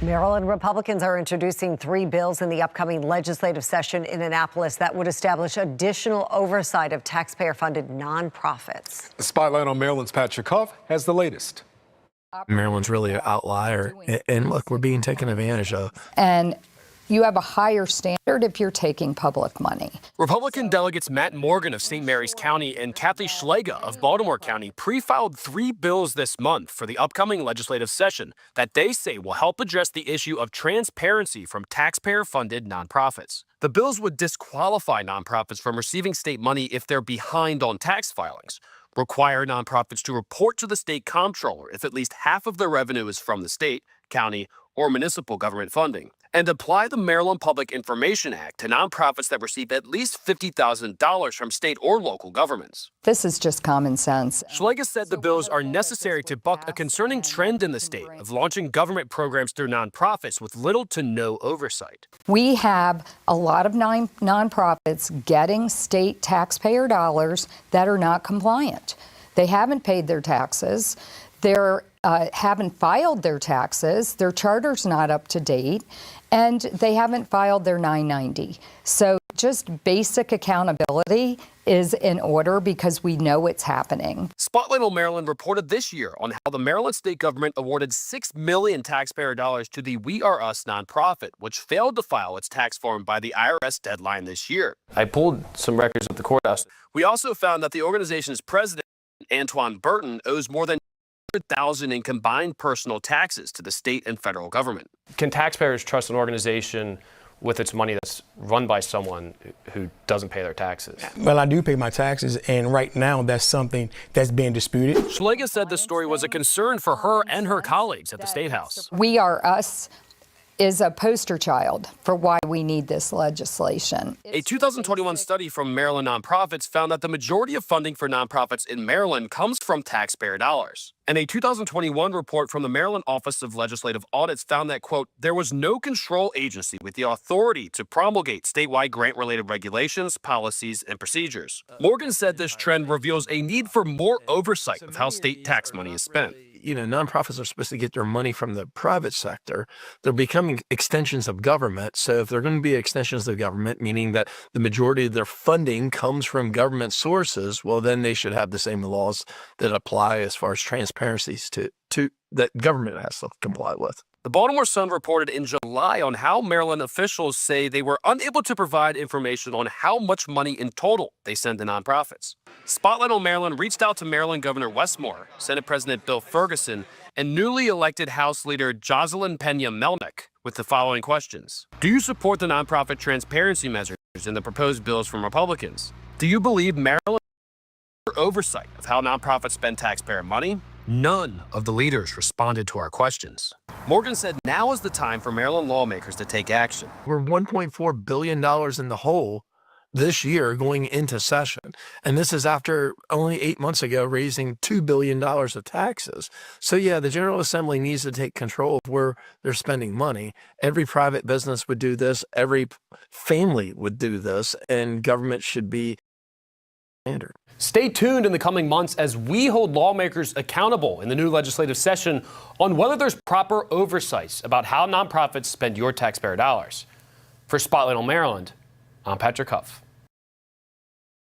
Maryland Republicans are introducing 3 bills in the upcoming legislative session in Annapolis that would establish additional oversight of taxpayer-funded nonprofits. The Spotlight on Maryland's Patrick Huff has the latest. Maryland's really an outlier, and look, we're being taken advantage of. And you have a higher standard if you're taking public money. Republican delegates Matt Morgan of St. Mary's County and Delegate Szeliga of Baltimore County pre-filed 3 bills this month for the upcoming legislative session that they say will help address the issue of transparency from taxpayer-funded nonprofits. The bills would disqualify nonprofits from receiving state money if they're behind on tax filings, require nonprofits to report to the state comptroller if at least half of their revenue is from the state, county, or municipal government funding, and apply the Maryland Public Information Act to nonprofits that receive at least $50,000 from state or local governments. This is just common sense. Szeliga said the bills are necessary to buck a concerning trend in the state of launching government programs through nonprofits with little to no oversight. We have a lot of nonprofits getting state taxpayer dollars that are not compliant. They haven't paid their taxes. They're haven't filed their taxes, their charter's not up to date, and they haven't filed their 990. So just basic accountability is in order because we know it's happening. Spotlight on Maryland reported this year on how the Maryland state government awarded $6 million taxpayer dollars to the We Are Us nonprofit, which failed to file its tax form by the IRS deadline this year. I pulled some records at the courthouse. We also found that the organization's president, Antoine Burton, owes more than $100,000 in combined personal taxes to the state and federal government. Can taxpayers trust an organization with its money that's run by someone who doesn't pay their taxes? Well, I do pay my taxes, and right now that's something that's being disputed. Szeliga said the story was a concern for her and her colleagues at the State House. We Are Us is a poster child for why we need this legislation. A 2021 study from Maryland nonprofits found that the majority of funding for nonprofits in Maryland comes from taxpayer dollars. And a 2021 report from the Maryland Office of Legislative Audits found that, quote, there was no control agency with the authority to promulgate statewide grant-related regulations, policies, and procedures. Morgan said this trend reveals a need for more oversight of how state tax money is spent. You know, nonprofits are supposed to get their money from the private sector. They're becoming extensions of government. So if they're going to be extensions of government, meaning that the majority of their funding comes from government sources, well, then they should have the same laws that apply as far as transparencies to that government has to comply with. The Baltimore Sun reported in July on how Maryland officials say they were unable to provide information on how much money in total they send to nonprofits. Spotlight on Maryland reached out to Maryland Governor Wes Moore, Senate President Bill Ferguson, and newly elected House Leader Jocelyn Pena-Melnick with the following questions. Do you support the nonprofit transparency measures in the proposed bills from Republicans? Do you believe Maryland has oversight of how nonprofits spend taxpayer money? None of the leaders responded to our questions. Morgan said now is the time for Maryland lawmakers to take action. We're $1.4 billion in the hole this year going into session. And this is after only 8 months ago raising $2 billion of taxes. So yeah, the General Assembly needs to take control of where they're spending money. Every private business would do this. Every family would do this. And government should be standard. Stay tuned in the coming months as we hold lawmakers accountable in the new legislative session on whether there's proper oversight about how nonprofits spend your taxpayer dollars. For Spotlight on Maryland, I'm Patrick Huff.